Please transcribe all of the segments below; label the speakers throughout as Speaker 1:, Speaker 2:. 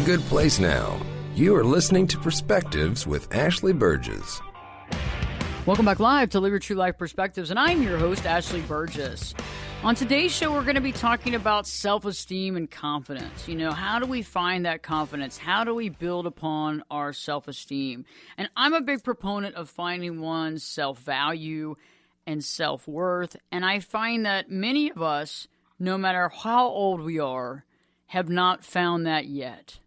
Speaker 1: good place now. You are listening to Perspectives with Ashley Burgess.
Speaker 2: Welcome back live to Live Your True Life Perspectives, and I'm your host, Ashley Burgess. On today's show, we're going to be talking about self-esteem and confidence. You know, how do we find that confidence? How do we build upon our self-esteem? And I'm a big proponent of finding one's self-value and self-worth, and I find that many of us, no matter how old we are, have not found that yet.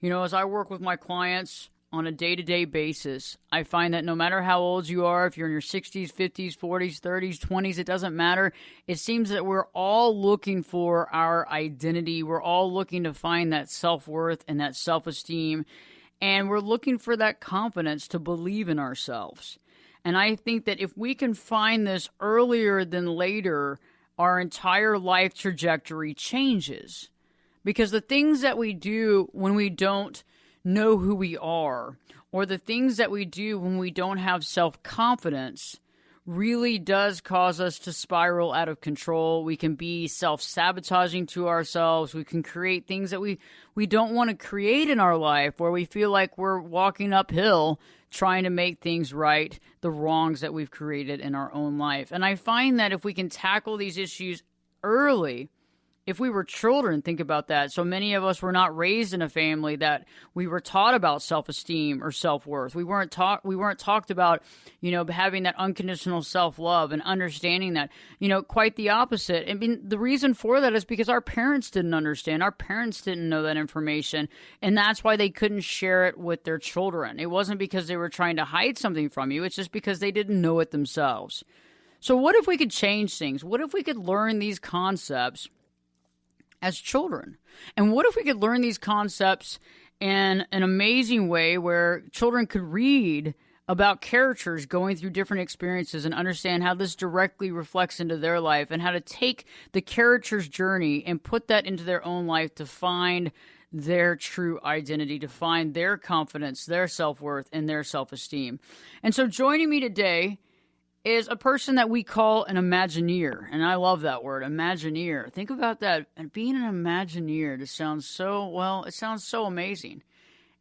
Speaker 2: You know, as I work with my clients on a day-to-day basis, I find that no matter how old you are, if you're in your 60s, 50s, 40s, 30s, 20s, it doesn't matter. It seems that we're all looking for our identity. We're all looking to find that self-worth and that self-esteem, and we're looking for that confidence to believe in ourselves. And I think that if we can find this earlier than later, our entire life trajectory changes. Because the things that we do when we don't know who we are, or the things that we do when we don't have self-confidence, really does cause us to spiral out of control. We can be self-sabotaging to ourselves. We can create things that we don't want to create in our life, where we feel like we're walking uphill trying to make things right, the wrongs that we've created in our own life. And I find that if we can tackle these issues early, if we were children, think about that. So many of us were not raised in a family that we were taught about self-esteem or self-worth. We weren't talked about, you know, having that unconditional self-love and understanding that, you know, quite the opposite. I mean, the reason for that is because our parents didn't understand. Our parents didn't know that information, and that's why they couldn't share it with their children. It wasn't because they were trying to hide something from you. It's just because they didn't know it themselves. So what if we could change things? What if we could learn these concepts as children? And what if we could learn these concepts in an amazing way where children could read about characters going through different experiences and understand how this directly reflects into their life, and how to take the character's journey and put that into their own life to find their true identity, to find their confidence, their self-worth, and their self-esteem. And so joining me today is a person that we call an Imagineer. And I love that word, Imagineer. Think about that. And being an Imagineer just sounds so, well, it sounds so amazing.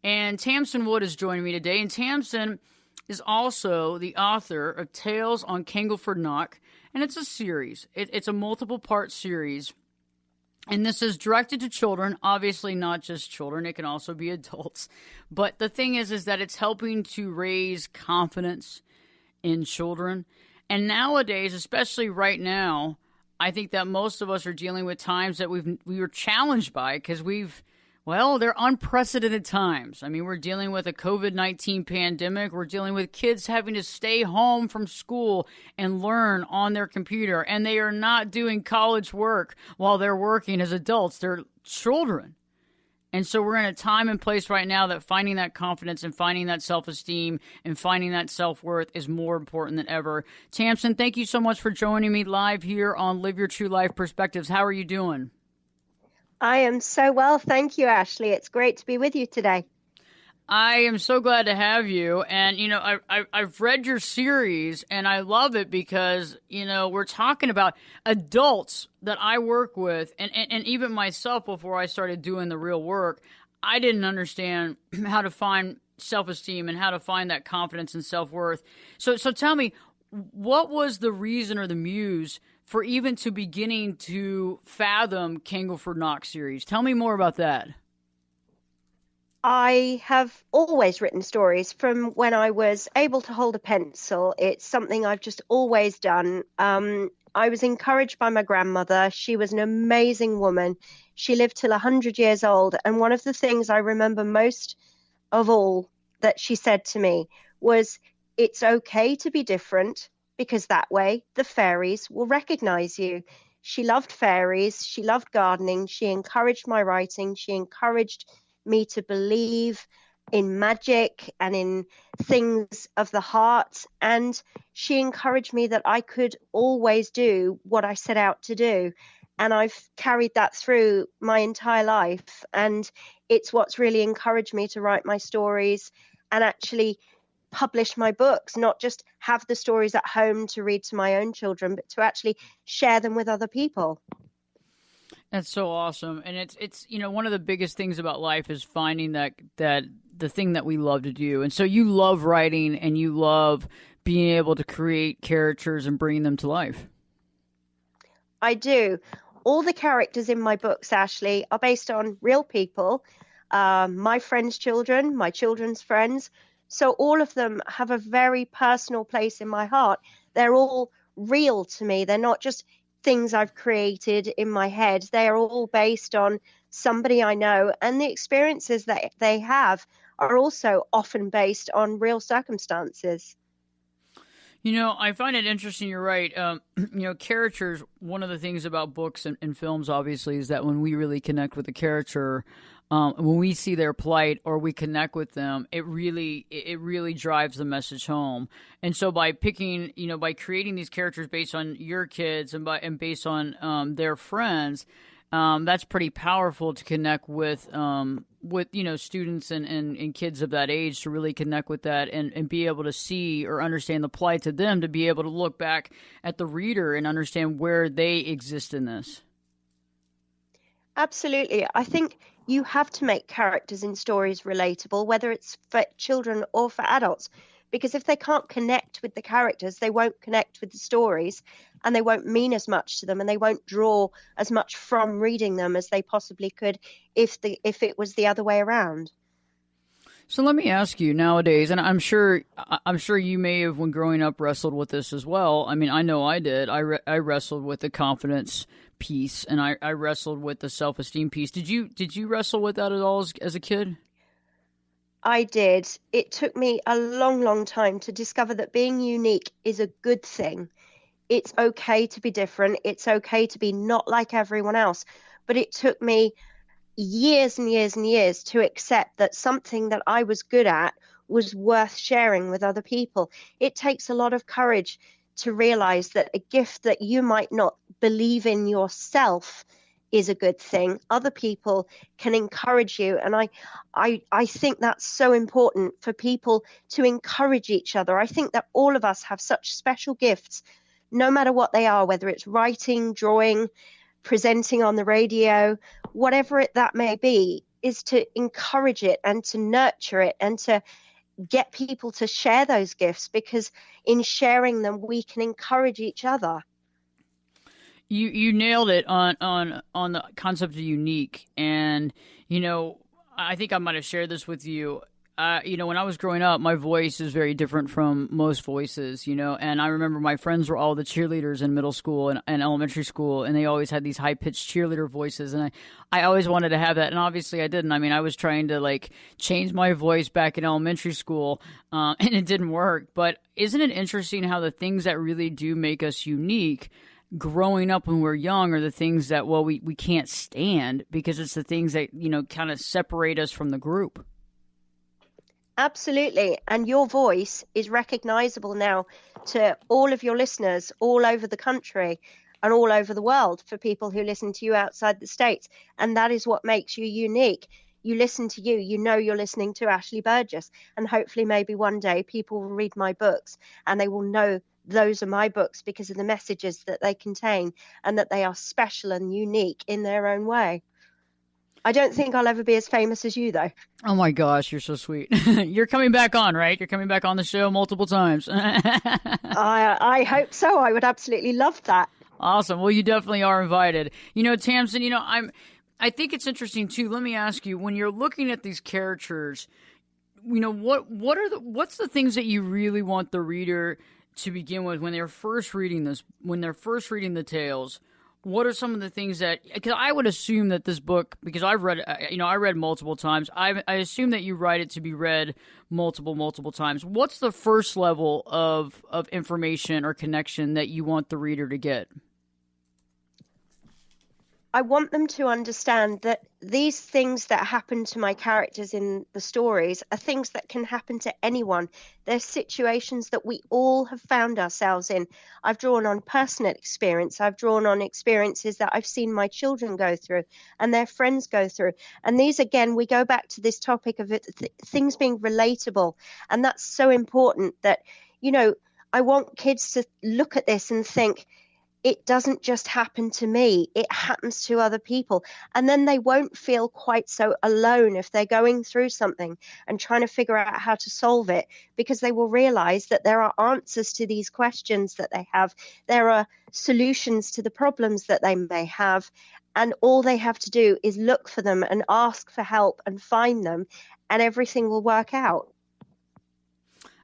Speaker 2: And Tamsin Wood is joining me today. And Tamsin is also the author of Tales of Canglford Nock. And it's a series. It's a multiple-part series. And this is directed to children, obviously not just children. It can also be adults. But the thing is that it's helping to raise confidence in children. And nowadays, especially right now, I think that most of us are dealing with times that we were challenged by, because they're unprecedented times. I mean, we're dealing with a COVID-19 pandemic. We're dealing with kids having to stay home from school and learn on their computer. And they are not doing college work while they're working as adults. They're children. And so we're in a time and place right now that finding that confidence and finding that self-esteem and finding that self-worth is more important than ever. Tamsin, thank you so much for joining me live here on Live Your True Life Perspectives. How are you doing?
Speaker 3: I am so well. Thank you, Ashley. It's great to be with you today.
Speaker 2: I am so glad to have you. And, you know, I've read your series, and I love it because, you know, we're talking about adults that I work with, and even myself before I started doing the real work. I didn't understand how to find self-esteem and how to find that confidence and self-worth. So tell me, what was the reason or the muse for even to beginning to fathom Canglford Nock series? Tell me more about that.
Speaker 3: I have always written stories from when I was able to hold a pencil. It's something I've just always done. I was encouraged by my grandmother. She was an amazing woman. She lived till 100 years old. And one of the things I remember most of all that she said to me was, it's okay to be different, because that way the fairies will recognize you. She loved fairies. She loved gardening. She encouraged my writing. She encouraged me to believe in magic and in things of the heart. And she encouraged me that I could always do what I set out to do. And I've carried that through my entire life. And it's what's really encouraged me to write my stories and actually publish my books, not just have the stories at home to read to my own children, but to actually share them with other people.
Speaker 2: That's so awesome. And it's one of the biggest things about life is finding that the thing that we love to do. And so you love writing and you love being able to create characters and bringing them to life.
Speaker 3: I do. All the characters in my books, Ashley, are based on real people, my friends' children, my children's friends. So all of them have a very personal place in my heart. They're all real to me. They're not just things I've created in my head. They are all based on somebody I know, and the experiences that they have are also often based on real circumstances.
Speaker 2: I find it interesting. You're right. Characters, one of the things about books and films, obviously, is that when we really connect with a character, when we see their plight or we connect with them, it really drives the message home. And so by picking, by creating these characters based on your kids and based on their friends, that's pretty powerful to connect with students and kids of that age, to really connect with that and be able to see or understand the plight to them, to be able to look back at the reader and understand where they exist in this.
Speaker 3: Absolutely. I think you have to make characters in stories relatable, whether it's for children or for adults, because if they can't connect with the characters, they won't connect with the stories, and they won't mean as much to them, and they won't draw as much from reading them as they possibly could if it was the other way around.
Speaker 2: So let me ask you nowadays, and I'm sure you may have, when growing up, wrestled with this as well. I mean, I know I did. I wrestled with the confidence piece, and I wrestled with the self-esteem piece. Did you wrestle with that at all as a kid?
Speaker 3: I did. It took me a long, long time to discover that being unique is a good thing. It's okay to be different. It's okay to be not like everyone else. But it took me years and years and years to accept that something that I was good at was worth sharing with other people. It takes a lot of courage to realize that a gift that you might not believe in yourself is a good thing. Other people can encourage you. And I think that's so important for people to encourage each other. I think that all of us have such special gifts, no matter what they are, whether it's writing, drawing, presenting on the radio, whatever that may be, is to encourage it and to nurture it and to get people to share those gifts, because in sharing them, we can encourage each other.
Speaker 2: You nailed it on the concept of unique. And, I think I might have shared this with you. When I was growing up, my voice is very different from most voices, and I remember my friends were all the cheerleaders in middle school and elementary school, and they always had these high-pitched cheerleader voices, and I always wanted to have that, and obviously I didn't. I mean, I was trying to, change my voice back in elementary school, and it didn't work. But isn't it interesting how the things that really do make us unique growing up when we're young are the things that, we can't stand, because it's the things that, kind of separate us from the group?
Speaker 3: Absolutely. And your voice is recognizable now to all of your listeners all over the country and all over the world, for people who listen to you outside the States. And that is what makes you unique. You listen to you, you're listening to Ashley Burgess. And hopefully maybe one day people will read my books and they will know those are my books because of the messages that they contain, and that they are special and unique in their own way. I don't think I'll ever be as famous as you, though.
Speaker 2: Oh, my gosh, you're so sweet. You're coming back on, right? You're coming back on the show multiple times.
Speaker 3: I hope so. I would absolutely love that.
Speaker 2: Awesome. Well, you definitely are invited. Tamsin, I think it's interesting, too. Let me ask you, when you're looking at these characters, what's the things that you really want the reader to begin with when they're first reading this, when they're first reading the tales? What are some of the things that, because I would assume that this book, because I've read, I read multiple times, I assume that you write it to be read multiple times. What's the first level of information or connection that you want the reader to get?
Speaker 3: I want them to understand that these things that happen to my characters in the stories are things that can happen to anyone. They're situations that we all have found ourselves in. I've drawn on personal experience. I've drawn on experiences that I've seen my children go through and their friends go through. And these, again, we go back to this topic of things being relatable. And that's so important that, I want kids to look at this and think, it doesn't just happen to me, it happens to other people. And then they won't feel quite so alone if they're going through something and trying to figure out how to solve it, because they will realize that there are answers to these questions that they have. There are solutions to the problems that they may have. And all they have to do is look for them and ask for help and find them, and everything will work out.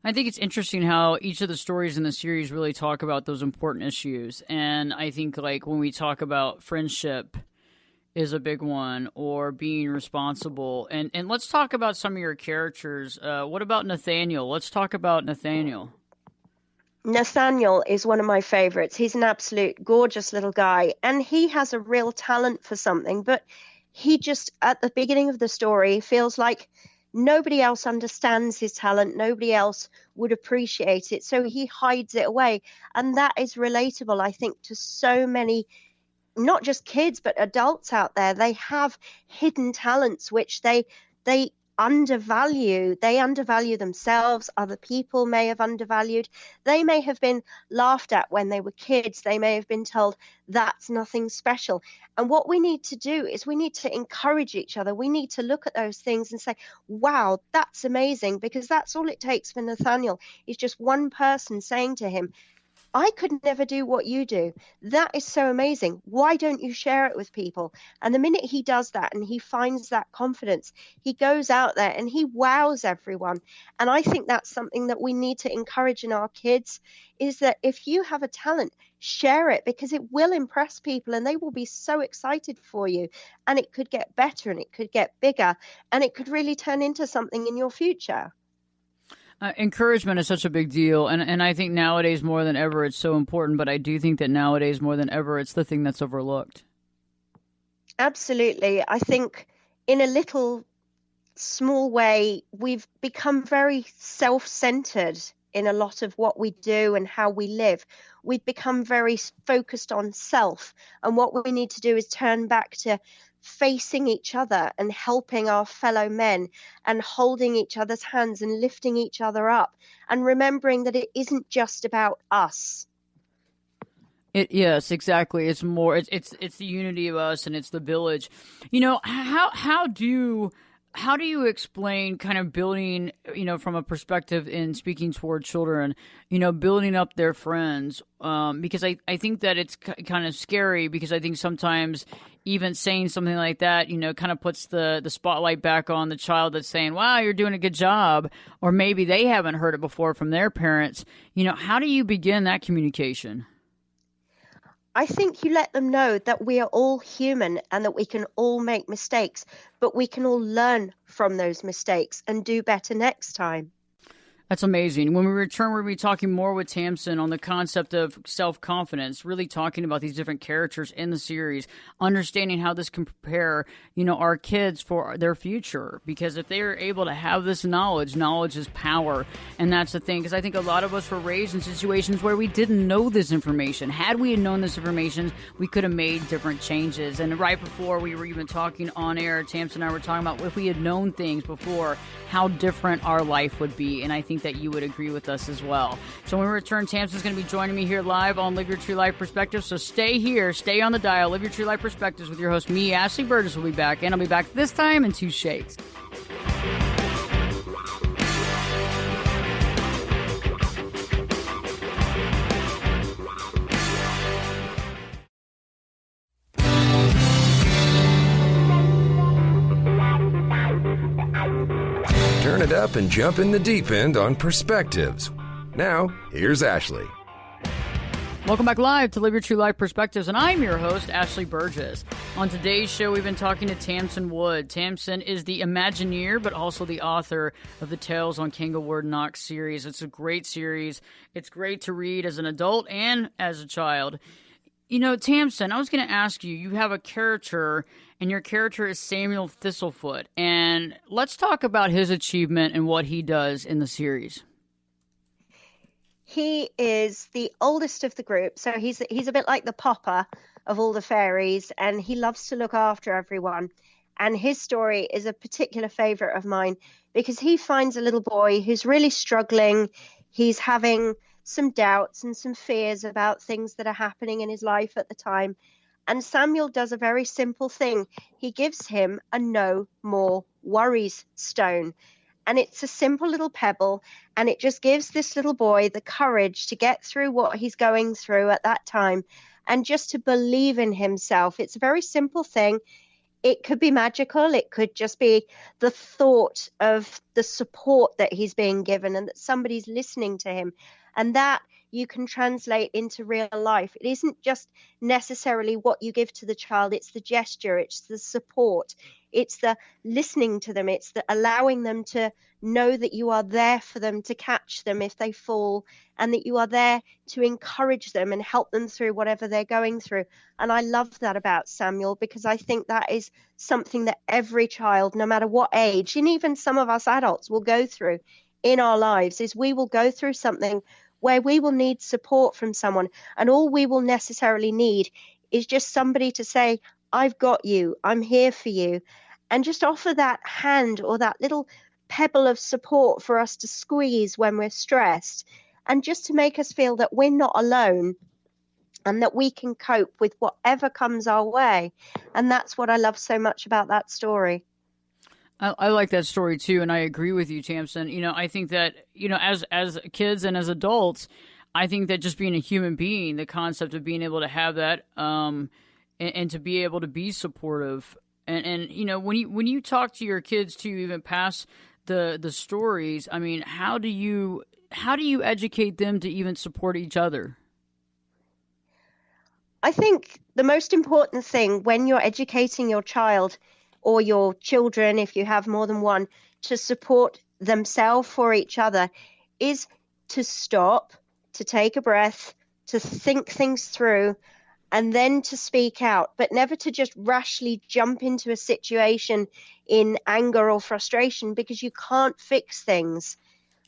Speaker 2: I think it's interesting how each of the stories in the series really talk about those important issues. And I think, like, when we talk about friendship is a big one, or being responsible. And let's talk about some of your characters. What about Nathaniel? Let's talk about Nathaniel.
Speaker 3: Nathaniel is one of my favorites. He's an absolute gorgeous little guy, and he has a real talent for something, but he just, at the beginning of the story, feels like nobody else understands his talent. Nobody else would appreciate it. So he hides it away. And that is relatable, I think, to so many, not just kids, but adults out there. They have hidden talents, which they undervalue. They undervalue themselves. Other people may have undervalued. They may have been laughed at when they were kids. They may have been told that's nothing special. And what we need to do is we need to encourage each other. We need to look at those things and say, wow, that's amazing, because that's all it takes for Nathaniel is just one person saying to him, I could never do what you do. That is so amazing. Why don't you share it with people? And the minute he does that and he finds that confidence, he goes out there and he wows everyone. And I think that's something that we need to encourage in our kids, is that if you have a talent, share it, because it will impress people and they will be so excited for you. And it could get better and it could get bigger and it could really turn into something in your future.
Speaker 2: Encouragement is such a big deal, and I think nowadays more than ever it's so important, but I do think that nowadays more than ever it's the thing that's overlooked.
Speaker 3: Absolutely. I think in a little small way, we've become very self-centered in a lot of what we do and how we live. We've become very focused on self, and what we need to do is turn back to facing each other and helping our fellow men and holding each other's hands and lifting each other up and remembering that it isn't just about us.
Speaker 2: Yes, exactly. It's more. It's the unity of us, and it's the village. You know, how do you explain kind of building, from a perspective in speaking toward children, building up their friends? Because I think that it's kind of scary, because I think sometimes even saying something like that, kind of puts the spotlight back on the child that's saying, wow, you're doing a good job. Or maybe they haven't heard it before from their parents. How do you begin that communication?
Speaker 3: I think you let them know that we are all human and that we can all make mistakes, but we can all learn from those mistakes and do better next time.
Speaker 2: That's amazing. When we return, we're going to be talking more with Tamsin on the concept of self-confidence, really talking about these different characters in the series, understanding how this can prepare, our kids for their future. Because if they are able to have this knowledge is power. And that's the thing, because I think a lot of us were raised in situations where we didn't know this information. Had we had known this information, we could have made different changes. And right before we were even talking on air, Tamsin and I were talking about if we had known things before, how different our life would be. And I think that you would agree with us as well. So when we return, Tamsin's going to be joining me here live on Live Your True Life Perspectives. So stay here, stay on the dial. Live Your True Life Perspectives with your host, me, Ashley Burgess, will be back. And I'll be back this time in 2 shakes.
Speaker 1: Turn it up and jump in the deep end on Perspectives. Now, here's Ashley.
Speaker 2: Welcome back live to Live Your True Life Perspectives, and I'm your host, Ashley Burgess. On today's show, we've been talking to Tamsin Wood. Tamsin is the Imagineer, but also the author of the Tales of Canglford Nock series. It's a great series. It's great to read as an adult and as a child. Tamsin, I was going to ask you, you have a character, and your character is Samuel Thistlefoot. And let's talk about his achievement and what he does in the series.
Speaker 3: He is the oldest of the group, so he's a bit like the Papa of all the fairies, and he loves to look after everyone. And his story is a particular favorite of mine, because he finds a little boy who's really struggling. He's having some doubts and some fears about things that are happening in his life at the time. And Samuel does a very simple thing. He gives him a no more worries stone. And it's a simple little pebble, and it just gives this little boy the courage to get through what he's going through at that time and just to believe in himself. It's a very simple thing. It could be magical. It could just be the thought of the support that he's being given and that somebody's listening to him. And that you can translate into real life. It isn't just necessarily what you give to the child. It's the gesture. It's the support. It's the listening to them. It's the allowing them to know that you are there for them, to catch them if they fall, and that you are there to encourage them and help them through whatever they're going through. And I love that about Samuel, because I think that is something that every child, no matter what age, and even some of us adults will go through in our lives, is we will go through something where we will need support from someone. And all we will necessarily need is just somebody to say, I've got you, I'm here for you. And just offer that hand or that little pebble of support for us to squeeze when we're stressed. And just to make us feel that we're not alone and that we can cope with whatever comes our way. And that's what I love so much about that story.
Speaker 2: I like that story too, and I agree with you, Tamsin. I think that, as kids and as adults, I think that just being a human being, the concept of being able to have that, and to be able to be supportive, and when you talk to your kids too, even past the stories, I mean, how do you educate them to even support each other?
Speaker 3: I think the most important thing when you're educating your child or your children, if you have more than one, to support themselves or each other, is to stop, to take a breath, to think things through, and then to speak out, but never to just rashly jump into a situation in anger or frustration, because you can't fix things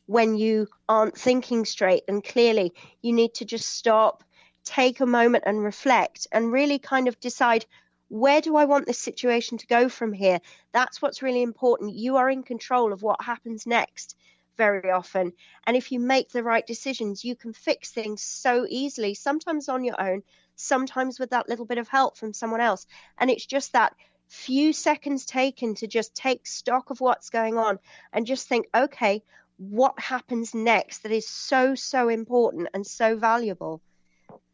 Speaker 3: when you aren't thinking straight and clearly. You need to just stop, take a moment and reflect, and really kind of decide, where do I want this situation to go from here? That's what's really important. You are in control of what happens next very often. And if you make the right decisions, you can fix things so easily, sometimes on your own, sometimes with that little bit of help from someone else. And it's just that few seconds taken to just take stock of what's going on and just think, okay, what happens next that is so, so important and so valuable.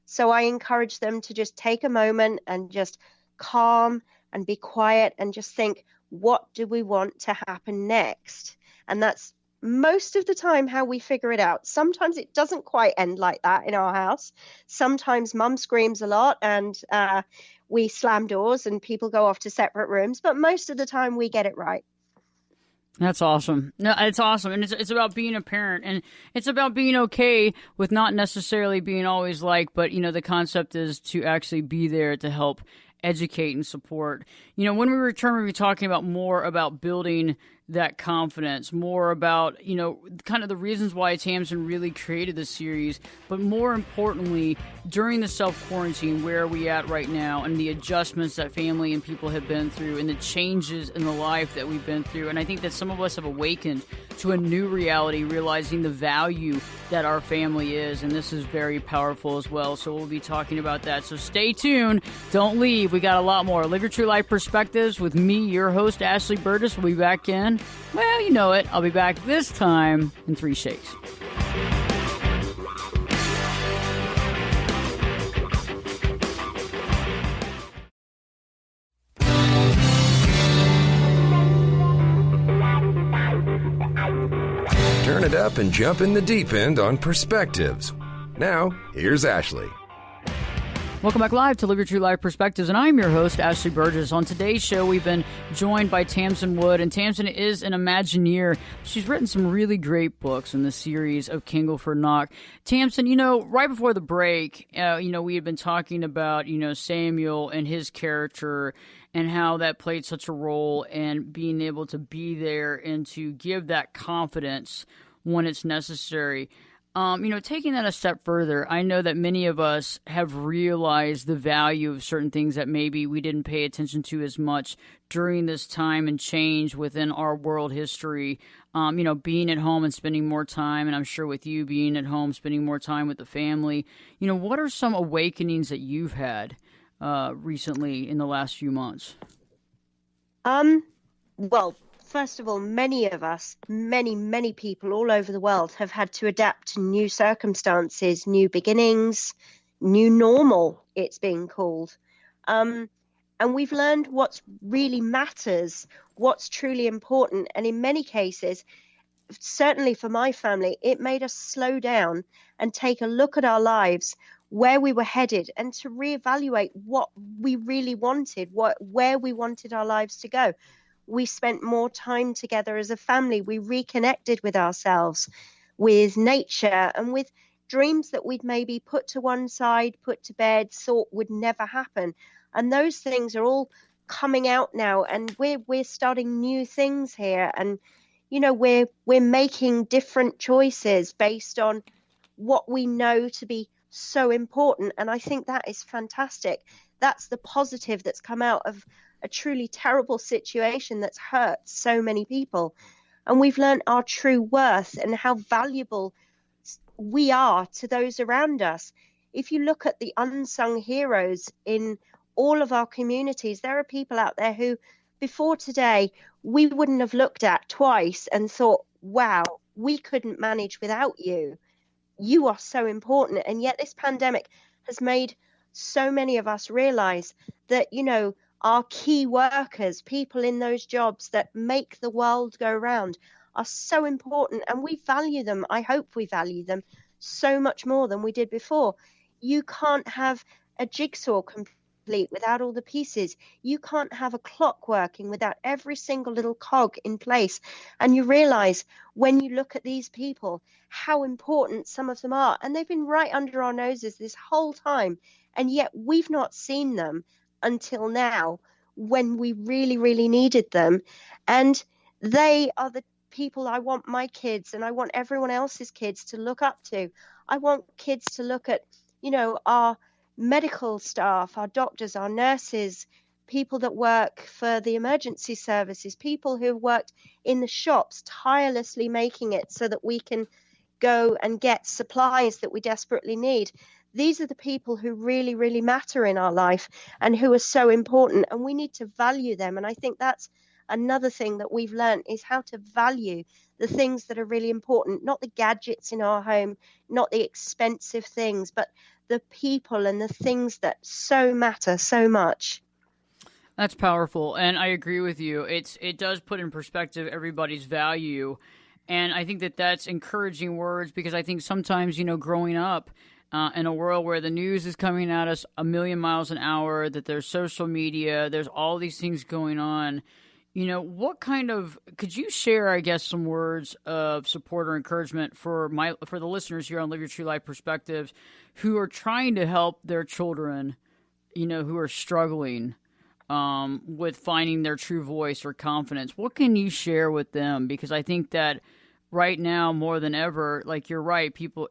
Speaker 3: So I encourage them to just take a moment and just calm and be quiet and just think, what do we want to happen next? And that's most of the time how we figure it out. Sometimes it doesn't quite end like that in our house. Sometimes mum screams a lot and we slam doors and people go off to separate rooms, but most of the time we get it right.
Speaker 2: That's awesome. No, it's awesome. And it's about being a parent, and it's about being okay with not necessarily being always like, but the concept is to actually be there to help educate and support. When we return, we'll be talking about more about building that confidence, more about, kind of the reasons why Tamsin really created this series, but more importantly, during the self-quarantine, where are we at right now, and the adjustments that family and people have been through, and the changes in the life that we've been through. And I think that some of us have awakened to a new reality, realizing the value that our family is, and this is very powerful as well. So we'll be talking about that. So stay tuned. Don't leave. We got a lot more. Live Your True Life Perspectives with me, your host, Ashley Burgess. We'll be back in, well, you know it. I'll be back this time in 3 shakes.
Speaker 1: Turn it up and jump in the deep end on perspectives. Now, here's Ashley.
Speaker 2: Welcome back live to Live Your True Life Perspectives, and I'm your host, Ashley Burgess. On today's show, we've been joined by Tamsin Wood, and Tamsin is an Imagineer. She's written some really great books in the series of Canglford Nock. Tamsin, right before the break, we had been talking about, Samuel and his character and how that played such a role in being able to be there and to give that confidence when it's necessary. Taking that a step further, I know that many of us have realized the value of certain things that maybe we didn't pay attention to as much during this time and change within our world history. Being at home and spending more time, and I'm sure with you being at home, spending more time with the family. What are some awakenings that you've had recently in the last few months?
Speaker 3: Well, first of all, many of us, many people all over the world have had to adapt to new circumstances, new beginnings, new normal, it's being called. And we've learned what really matters, what's truly important. And in many cases, certainly for my family, it made us slow down and take a look at our lives, where we were headed, and to reevaluate what we really wanted, where we wanted our lives to go. We spent more time together as a family. We reconnected with ourselves, with nature, and with dreams that we'd maybe put to one side, put to bed, thought would never happen. And those things are all coming out now, and we're starting new things here. And we're making different choices based on what we know to be so important. And I think that is fantastic. That's the positive that's come out of a truly terrible situation that's hurt so many people. And we've learned our true worth and how valuable we are to those around us. If you look at the unsung heroes in all of our communities, there are people out there who before today we wouldn't have looked at twice and thought, wow, we couldn't manage without you. You are so important. And yet this pandemic has made so many of us realize that, our key workers, people in those jobs that make the world go round, are so important, and we value them. I hope we value them so much more than we did before. You can't have a jigsaw complete without all the pieces. You can't have a clock working without every single little cog in place. And you realize when you look at these people, how important some of them are. And they've been right under our noses this whole time. And yet we've not seen them until now, when we really, really needed them. And they are the people I want my kids and I want everyone else's kids to look up to. I want kids to look at, our medical staff, our doctors, our nurses, people that work for the emergency services, people who have worked in the shops, tirelessly making it so that we can go and get supplies that we desperately need. These are the people who really, really matter in our life and who are so important, and we need to value them. And I think that's another thing that we've learned, is how to value the things that are really important, not the gadgets in our home, not the expensive things, but the people and the things that so matter so much.
Speaker 2: That's powerful, and I agree with you. It does put in perspective everybody's value, and I think that that's encouraging words, because I think sometimes, growing up in a world where the news is coming at us a million miles an hour, that there's social media, there's all these things going on. Could you share, I guess, some words of support or encouragement for the listeners here on Live Your True Life Perspectives who are trying to help their children, who are struggling with finding their true voice or confidence? What can you share with them? Because I think that right now, more than ever, like you're right, people,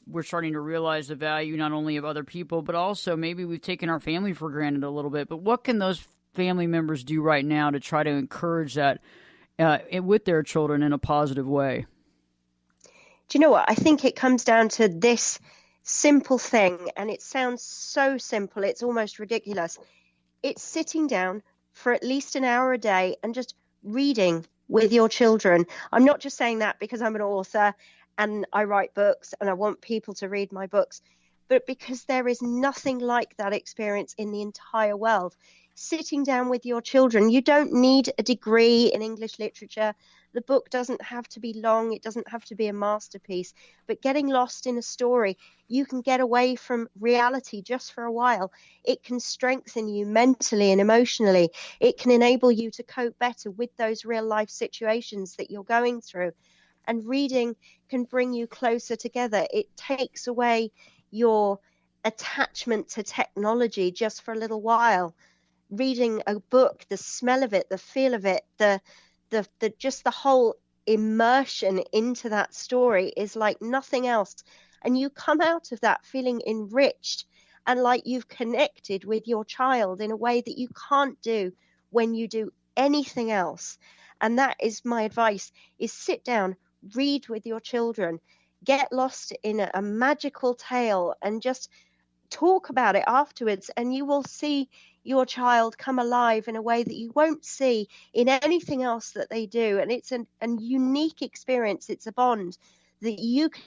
Speaker 2: we're starting to realize the value not only of other people, but also maybe we've taken our family for granted a little bit. But what can those family members do right now to try to encourage that with their children in a positive way?
Speaker 3: Do you know what? I think it comes down to this simple thing, and it sounds so simple, it's almost ridiculous. It's sitting down for at least an hour a day and just reading with your children. I'm not just saying that because I'm an author and I write books and I want people to read my books, but because there is nothing like that experience in the entire world. Sitting down with your children. You don't need a degree in English literature. The book doesn't have to be long. It doesn't have to be a masterpiece. But getting lost in a story, you can get away from reality just for a while. It can strengthen you mentally and emotionally. It can enable you to cope better with those real life situations that you're going through. And reading can bring you closer together. It takes away your attachment to technology just for a little while. Reading a book, the smell of it, the feel of it, the just the whole immersion into that story is like nothing else. And you come out of that feeling enriched and like you've connected with your child in a way that you can't do when you do anything else. And that is my advice, is sit down, read with your children, get lost in a magical tale and just talk about it afterwards, and you will see your child come alive in a way that you won't see in anything else that they do. And it's a unique experience. It's a bond that you can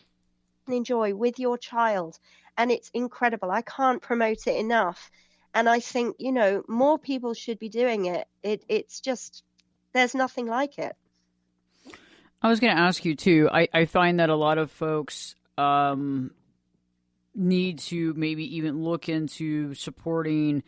Speaker 3: enjoy with your child, and it's incredible. I can't promote it enough. And I think, more people should be doing it. It's just, there's nothing like it.
Speaker 2: I was going to ask you too. I find that a lot of folks need to maybe even look into supporting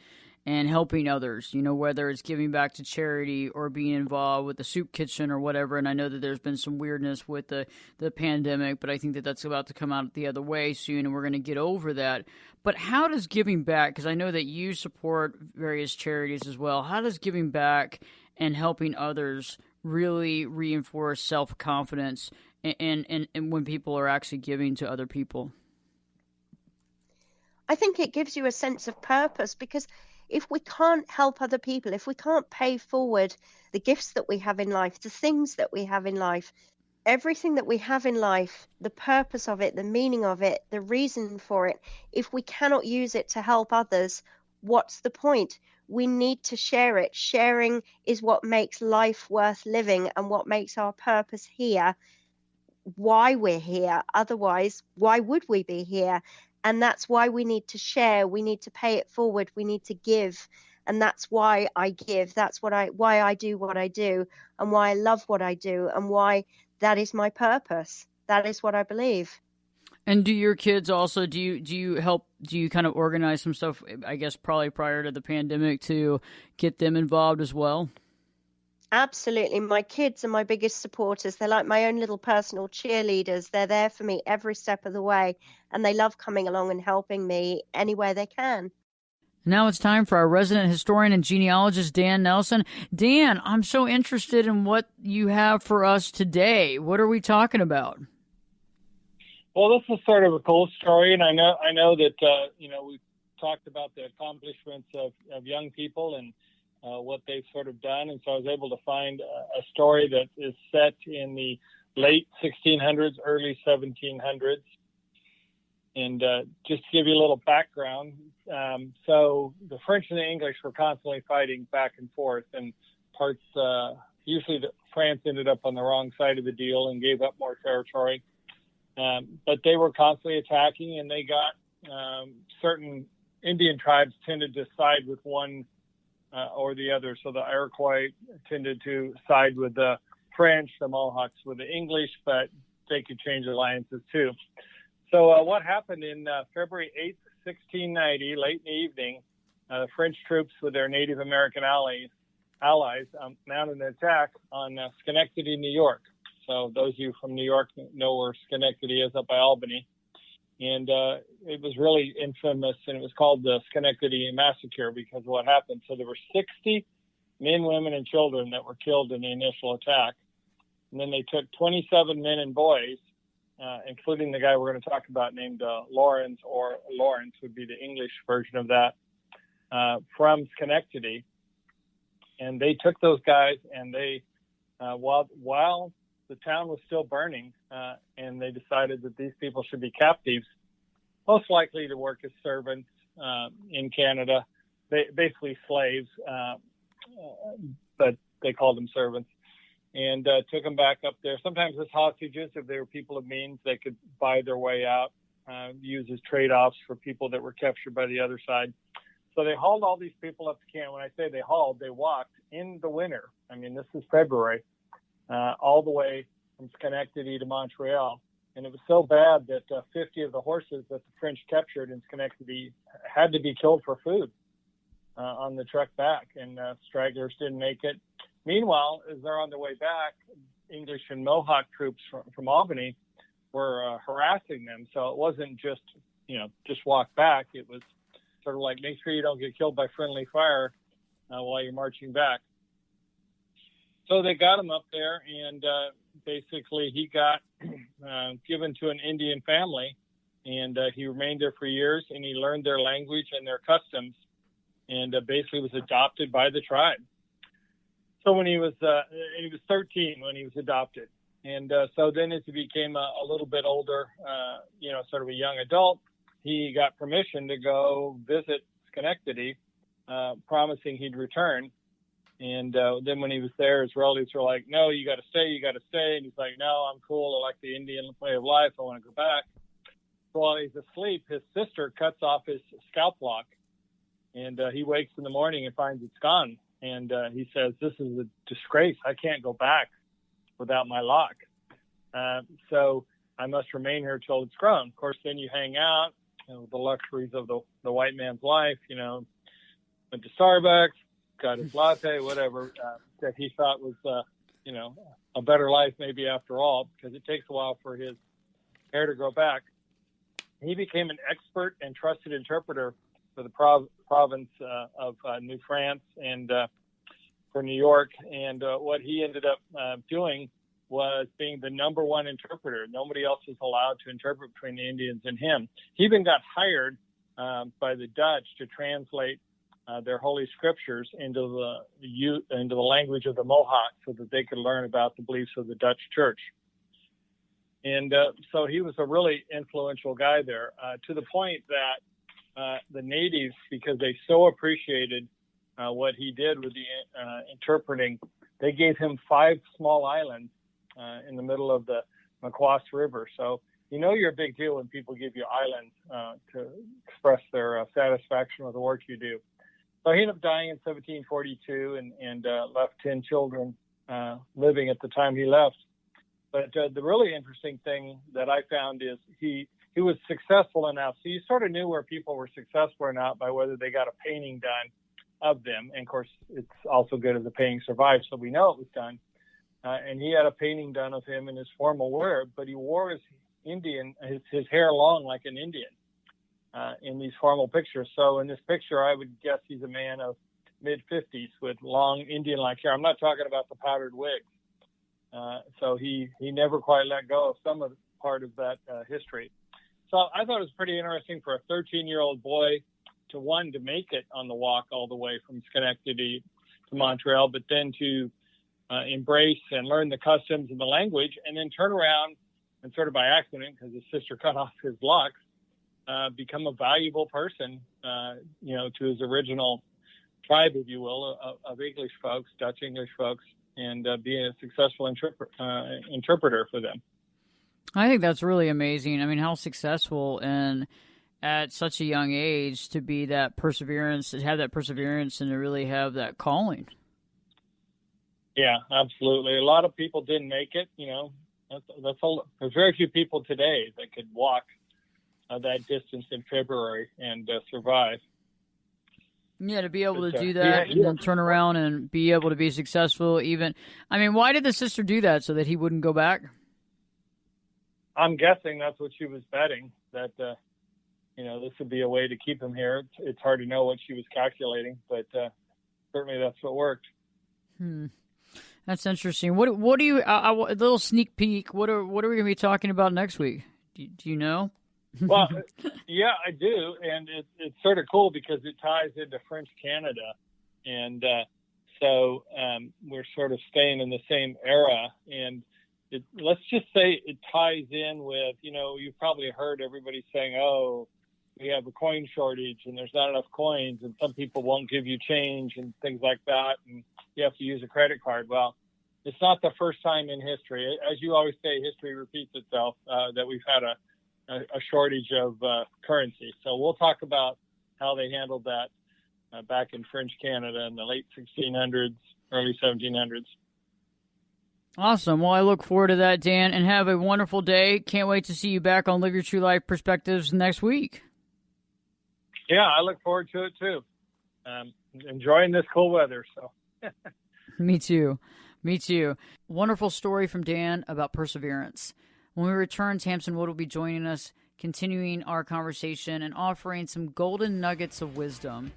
Speaker 2: and helping others, whether it's giving back to charity or being involved with the soup kitchen or whatever. And I know that there's been some weirdness with the pandemic, but I think that that's about to come out the other way soon, and we're going to get over that. But how does giving back, because I know that you support various charities as well, how does giving back and helping others really reinforce self-confidence and when people are actually giving to other people?
Speaker 3: I think it gives you a sense of purpose, because if we can't help other people, if we can't pay forward the gifts that we have in life, the things that we have in life, everything that we have in life, the purpose of it, the meaning of it, the reason for it, if we cannot use it to help others, what's the point? We need to share it. Sharing is what makes life worth living and what makes our purpose here, why we're here. Otherwise, why would we be here? And that's why we need to share. We need to pay it forward. We need to give. And that's why I give. That's why I do what I do, and why I love what I do, and why that is my purpose. That is what I believe.
Speaker 2: And do your kids also, do you help, do you kind of organize some stuff, I guess probably prior to the pandemic, to get them involved as well?
Speaker 3: Absolutely. My kids are my biggest supporters. They're like my own little personal cheerleaders. They're there for me every step of the way, and they love coming along and helping me anywhere they can.
Speaker 2: Now it's time for our resident historian and genealogist, Dan Nelson. Dan, I'm so interested in what you have for us today. What are we talking about?
Speaker 4: Well, this is sort of a cool story, and I know that we've talked about the accomplishments of young people and what they've sort of done. And so I was able to find a story that is set in the late 1600s, early 1700s. And just to give you a little background, so the French and the English were constantly fighting back and forth, and usually France ended up on the wrong side of the deal and gave up more territory. But they were constantly attacking, and they got certain Indian tribes tended to side with one or the other. So the Iroquois tended to side with the French, the Mohawks with the English, but they could change alliances too. So what happened in February 8th, 1690, late in the evening, the French troops with their Native American allies mounted an attack on Schenectady, New York. So those of you from New York know where Schenectady is, up by Albany. And it was really infamous, and it was called the Schenectady Massacre because of what happened. So there were 60 men, women, and children that were killed in the initial attack. And then they took 27 men and boys, including the guy we're going to talk about named Lawrence, or Lawrence would be the English version of that, from Schenectady. And they took those guys, and they, while the town was still burning, and they decided that these people should be captives, most likely to work as servants in Canada, basically slaves, but they called them servants, and took them back up there. Sometimes as hostages, if they were people of means, they could buy their way out, use as trade-offs for people that were captured by the other side. So they hauled all these people up to Canada. When I say they hauled, they walked in the winter. I mean, this is February. All the way from Schenectady to Montreal. And it was so bad that 50 of the horses that the French captured in Schenectady had to be killed for food on the trek back, and stragglers didn't make it. Meanwhile, as they're on their way back, English and Mohawk troops from Albany were harassing them. So it wasn't just walk back. It was sort of like, make sure you don't get killed by friendly fire while you're marching back. So they got them up there, and basically he got given to an Indian family, and he remained there for years, and he learned their language and their customs, and basically was adopted by the tribe. So when he was 13 when he was adopted. And so then as he became a little bit older, sort of a young adult, he got permission to go visit Schenectady, promising he'd return. And then when he was there, his relatives were like, no, you got to stay. And he's like, no, I'm cool. I like the Indian way of life. I want to go back. So while he's asleep, his sister cuts off his scalp lock. And he wakes in the morning and finds it's gone. And he says, this is a disgrace. I can't go back without my lock. So I must remain here till it's grown. Of course, then you hang out, the luxuries of the white man's life, went to Starbucks, got his latte, whatever, that he thought was, a better life maybe after all, because it takes a while for his hair to grow back. He became an expert and trusted interpreter for the province of New France and for New York. And what he ended up doing was being the number one interpreter. Nobody else was allowed to interpret between the Indians and him. He even got hired by the Dutch to translate their holy scriptures into the language of the Mohawks so that they could learn about the beliefs of the Dutch church. And so he was a really influential guy there, to the point that the natives, because they so appreciated what he did with the interpreting, they gave him 5 small islands in the middle of the Maquas River. So you're a big deal when people give you islands to express their satisfaction with the work you do. So he ended up dying in 1742 and left 10 children living at the time he left. But the really interesting thing that I found is he was successful enough. So you sort of knew where people were successful or not by whether they got a painting done of them. And of course, it's also good if the painting survived, so we know it was done. And he had a painting done of him in his formal wear, but he wore his hair long like an Indian in these formal pictures. So in this picture, I would guess he's a man of mid-50s with long Indian-like hair. I'm not talking about the powdered wig. So he never quite let go of some of the part of that history. So I thought it was pretty interesting for a 13-year-old boy to make it on the walk all the way from Schenectady to Montreal, but then to embrace and learn the customs and the language, and then turn around and sort of by accident, because his sister cut off his locks, become a valuable person, to his original tribe, if you will, of English folks, Dutch English folks, and being a successful interpreter for them.
Speaker 2: I think that's really amazing. I mean, how successful and at such a young age to be that perseverance, to have that perseverance and to really have that calling.
Speaker 4: Yeah, absolutely. A lot of people didn't make it, there's very few people today that could walk that distance in February and survive.
Speaker 2: Yeah, to be able to do that and then turn around and be able to be successful why did the sister do that? So that he wouldn't go back?
Speaker 4: I'm guessing that's what she was betting, that, this would be a way to keep him here. It's hard to know what she was calculating, but certainly that's what worked.
Speaker 2: That's interesting. What do you, a little sneak peek, what are we going to be talking about next week? Do you know?
Speaker 4: Well, yeah, I do. And it's sort of cool because it ties into French Canada. And so we're sort of staying in the same era. And let's just say it ties in with, you've probably heard everybody saying, oh, we have a coin shortage and there's not enough coins and some people won't give you change and things like that. And you have to use a credit card. Well, it's not the first time in history. As you always say, history repeats itself, that we've had a shortage of currency. So we'll talk about how they handled that back in French Canada in the late 1600s, early 1700s.
Speaker 2: Awesome. Well, I look forward to that, Dan, and have a wonderful day. Can't wait to see you back on Live Your True Life Perspectives next week.
Speaker 4: Yeah, I look forward to it too. Enjoying this cool weather. So.
Speaker 2: Me too. Wonderful story from Dan about perseverance. When we return, Tamsin Wood will be joining us, continuing our conversation and offering some golden nuggets of wisdom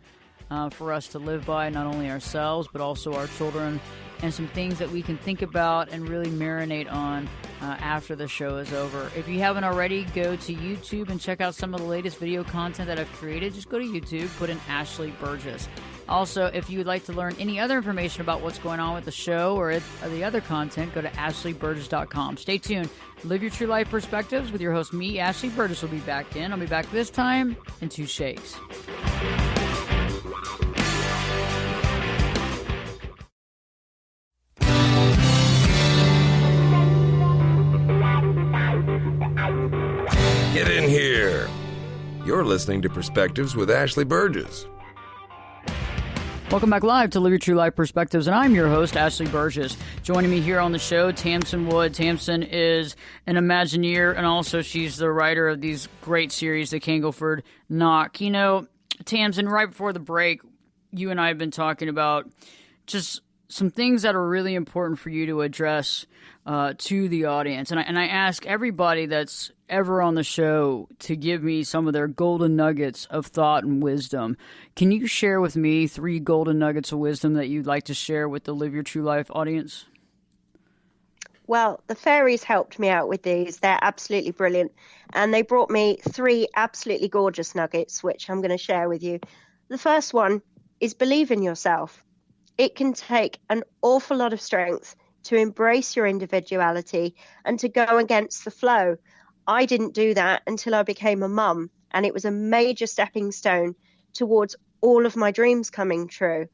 Speaker 2: for us to live by, not only ourselves, but also our children, and some things that we can think about and really marinate on after the show is over. If you haven't already, go to YouTube and check out some of the latest video content that I've created. Just go to YouTube, put in Ashley Burgess. Also, if you would like to learn any other information about what's going on with the show or the other content, go to ashleyburgess.com. Stay tuned. Live your true life perspectives with your host, me, Ashley Burgess, will be back in. I'll be back this time in 2 shakes.
Speaker 1: Get in here. You're listening to Perspectives with Ashley Burgess.
Speaker 2: Welcome back live to Live Your True Life Perspectives, and I'm your host, Ashley Burgess. Joining me here on the show, Tamsin Wood. Tamsin is an Imagineer, and also she's the writer of these great series, the Canglford Nock. You know, Tamsin, right before the break, you and I have been talking about just some things that are really important for you to address to the audience. And I ask everybody that's ever on the show to give me some of their golden nuggets of thought and wisdom. Can you share with me 3 golden nuggets of wisdom that you'd like to share with the Live Your True Life audience?
Speaker 3: Well, the fairies helped me out with these. They're absolutely brilliant. And they brought me 3 absolutely gorgeous nuggets, which I'm going to share with you. The first one is believe in yourself. It can take an awful lot of strength to embrace your individuality and to go against the flow. I didn't do that until I became a mum, and it was a major stepping stone towards all of my dreams coming true.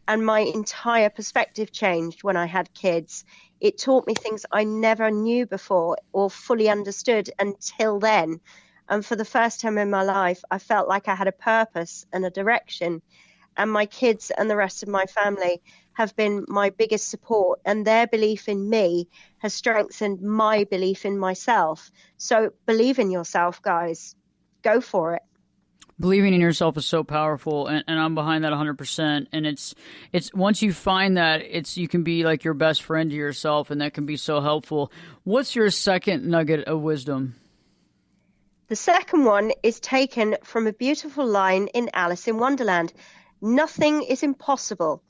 Speaker 3: And my entire perspective changed when I had kids. It taught me things I never knew before or fully understood until then. And for the first time in my life, I felt like I had a purpose and a direction. And my kids and the rest of my family have been my biggest support, and their belief in me has strengthened my belief in myself. So believe in yourself, guys. Go for it.
Speaker 2: Believing in yourself is so powerful, and I'm behind that 100%. And it's once you find that, you can be like your best friend to yourself, and that can be so helpful. What's your second nugget of wisdom?
Speaker 3: The second one is taken from a beautiful line in Alice in Wonderland. Nothing is impossible.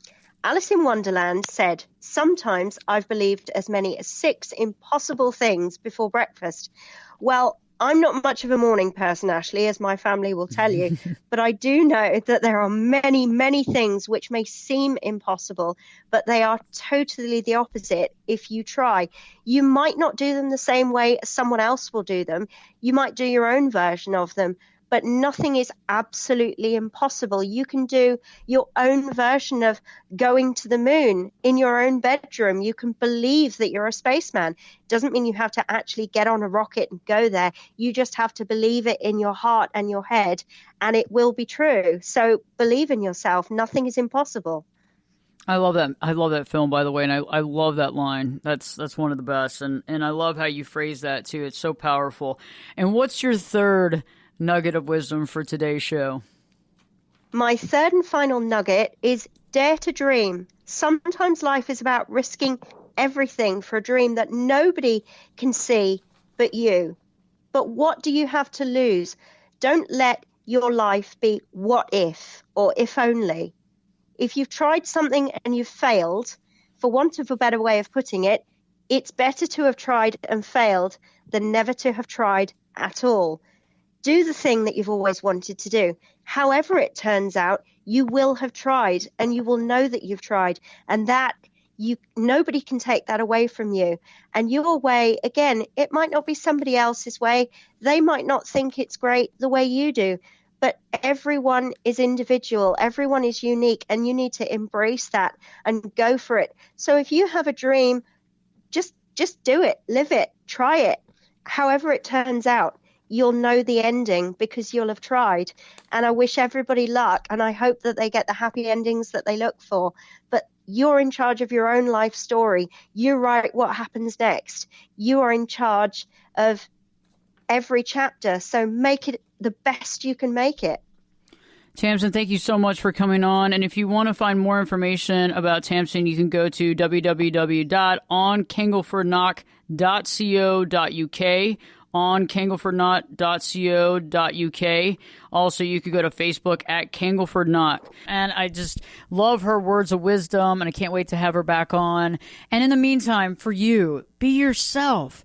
Speaker 3: Alice in Wonderland said, sometimes I've believed as many as 6 impossible things before breakfast. Well, I'm not much of a morning person, Ashley, as my family will tell you, but I do know that there are many, many things which may seem impossible, but they are totally the opposite if you try. You might not do them the same way as someone else will do them. You might do your own version of them. But nothing is absolutely impossible. You can do your own version of going to the moon in your own bedroom. You can believe that you're a spaceman. Doesn't mean you have to actually get on a rocket and go there. You just have to believe it in your heart and your head, and it will be true. So believe in yourself. Nothing is impossible.
Speaker 2: I love that. I love that film, by the way, and I love that line. That's one of the best, and I love how you phrase that too. It's so powerful. And what's your third nugget of wisdom for today's show?
Speaker 3: My third and final nugget is dare to dream. Sometimes life is about risking everything for a dream that nobody can see but you. But what do you have to lose? Don't let your life be what if or if only. If you've tried something and you've failed, for want of a better way of putting it, it's better to have tried and failed than never to have tried at all. Do the thing that you've always wanted to do. However it turns out, you will have tried, and you will know that you've tried, and that nobody can take that away from you. And your way, again, it might not be somebody else's way. They might not think it's great the way you do, but everyone is individual. Everyone is unique, and you need to embrace that and go for it. So if you have a dream, just do it, live it, try it. However it turns out, you'll know the ending because you'll have tried. And I wish everybody luck, and I hope that they get the happy endings that they look for. But you're in charge of your own life story. You write what happens next. You are in charge of every chapter. So make it the best you can make it.
Speaker 2: Tamsin, thank you so much for coming on. And if you want to find more information about Tamsin, you can go to www.oncanglefordnock.co.uk. on canglefordnock.co.uk. Also, you could go to Facebook at Cangleford Nock. And I just love her words of wisdom, and I can't wait to have her back on. And in the meantime, for you, be yourself.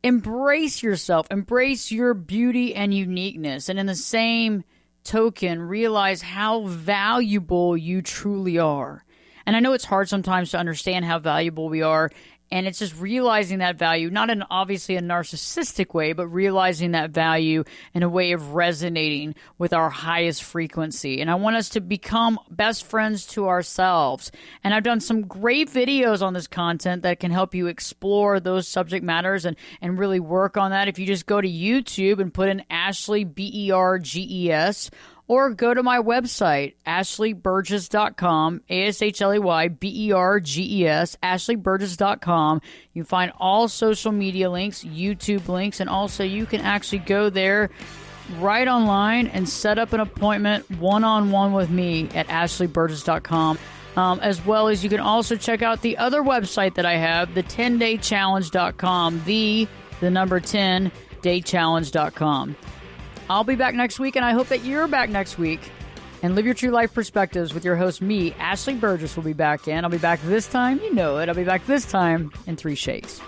Speaker 2: Embrace yourself. Embrace your beauty and uniqueness. And in the same token, realize how valuable you truly are. And I know it's hard sometimes to understand how valuable we are. And it's just realizing that value, not in obviously a narcissistic way, but realizing that value in a way of resonating with our highest frequency. And I want us to become best friends to ourselves. And I've done some great videos on this content that can help you explore those subject matters and really work on that. If you just go to YouTube and put in Ashley, Berges, or go to my website, ashleyberges.com, ASHLEYBERGES, ashleyberges.com. You can find all social media links, YouTube links, and also you can actually go there right online and set up an appointment one-on-one with me at ashleyberges.com. As well as you can also check out the other website that I have, the 10daychallenge.com, the number 10daychallenge.com. I'll be back next week, and I hope that you're back next week. And Live Your True Life Perspectives with your host, me, Ashley Burgess, will be back in. I'll be back this time. You know it. I'll be back this time in 3 shakes.